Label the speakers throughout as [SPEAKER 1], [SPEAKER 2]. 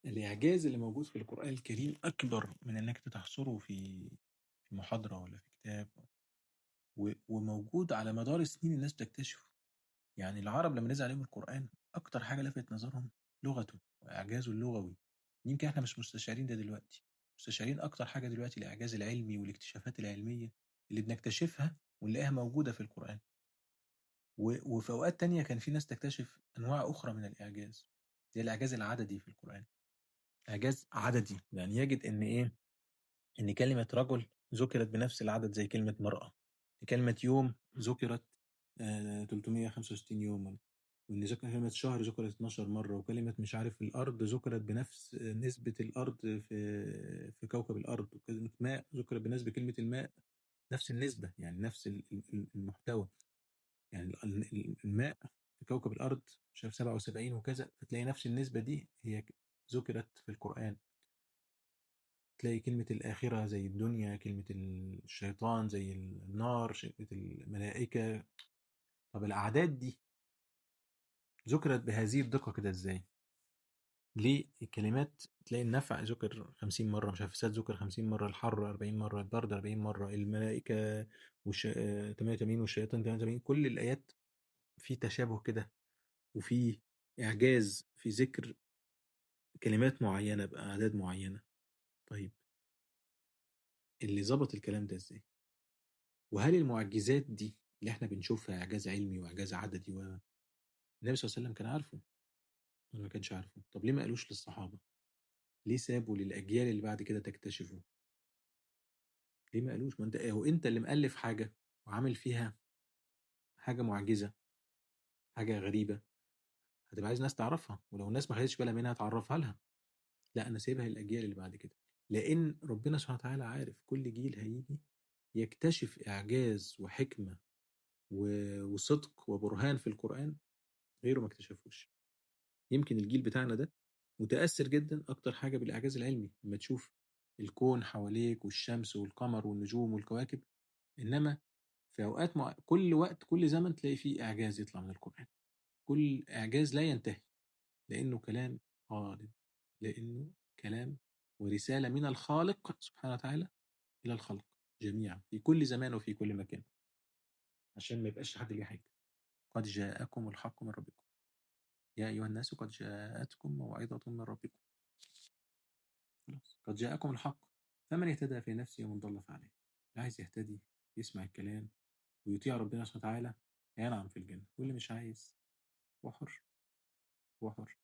[SPEAKER 1] الإعجاز اللي موجود في القرآن الكريم أكبر من إنك تحصره في محاضرة ولا في كتاب، وموجود على مدار السنين الناس بتكتشفه. يعني العرب لما نزل عليهم القرآن أكتر حاجة لفت نظرهم لغته وإعجازه اللغوي. يمكن إحنا مش مستشعرين ده دلوقتي، مستشعرين أكتر حاجة دلوقتي الإعجاز العلمي والاكتشافات العلمية اللي بنكتشفها ونلاقيها موجودة في القرآن. وفي أوقات تانية كان في ناس تكتشف أنواع أخرى من الإعجاز، زي الإعجاز العددي في القرآن. إعجاز عددي يعني يجد إن إيه، إن كلمة رجل ذكرت بنفس العدد زي كلمة مرأة، كلمة يوم ذكرت 365 يوما، وإن كلمة شهر ذكرت 12 مرة، وكلمة مش عارف الأرض ذكرت بنفس نسبة الأرض في كوكب الأرض، وكلمة ماء ذكرت بنسبة كلمة الماء نفس النسبة، يعني نفس المحتوى. يعني الماء في كوكب الأرض مش عارف 77 وكذا، فتلاقي نفس النسبة دي هي ذكرت في القرآن. تلاقي كلمة الآخرة زي الدنيا، كلمة الشيطان زي النار، كلمة الملائكة. طب الأعداد دي ذكرت بهذه الدقة كده إزاي؟ ليه الكلمات تلاقي النفع ذكر 50 مرة، مش عارف الفساد ذكر 50 مرة، الحر 40 مرة، البرد 40 مرة، الملائكة 88 والشياطين 88، كل الآيات في تشابه كده، وفي إعجاز في ذكر كلمات معينة بأعداد معينة. طيب اللي ظبط الكلام ده إزاي؟ وهل المعجزات دي اللي احنا بنشوفها إعجاز علمي وإعجاز عددي النبي صلى الله عليه وسلم كان عارفه ولا ما كانش عارفه؟ طب ليه ما قالوش للصحابة؟ ليه سابوا للأجيال اللي بعد كده تكتشفه؟ ليه ما قالوش؟ ما انت هو انت اللي مؤلف حاجة وعامل فيها حاجة معجزة، حاجة غريبة، هتبقى عايز ناس تعرفها، ولو الناس ما خدتش بالها منها تعرفها لها. لا، انا سايبها للأجيال اللي بعد كده، لأن ربنا سبحانه وتعالى عارف كل جيل هيجي يكتشف إعجاز وحكمة وصدق وبرهان في القرآن غيره ما اكتشفوش. يمكن الجيل بتاعنا ده متأثر جدا أكتر حاجة بالإعجاز العلمي، لما تشوف الكون حواليك والشمس والقمر والنجوم والكواكب. إنما في أوقات كل وقت كل زمن تلاقي فيه إعجاز يطلع من القرآن، كل إعجاز لا ينتهي، لأنه كلام خالد، لأنه كلام ورسالة من الخالق سبحانه وتعالى إلى الخلق جميعا في كل زمان وفي كل مكان، عشان ما يبقاش حد ليه حاجة. قد جاءكم الحق من ربكم يا أيها الناس قد جاءتكم موعظة من ربكم. خلاص، قد جاءكم الحق، فمن اهتدى في نفسه ومن ضل فعليه. اللي عايز يهتدي يسمع الكلام ويطيع ربنا سبحانه وتعالى ينعم في الجنة، واللي مش عايز هو حر، هو حر.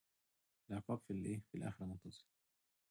[SPEAKER 1] العقاب في الإيه، في الآخرة منتظر.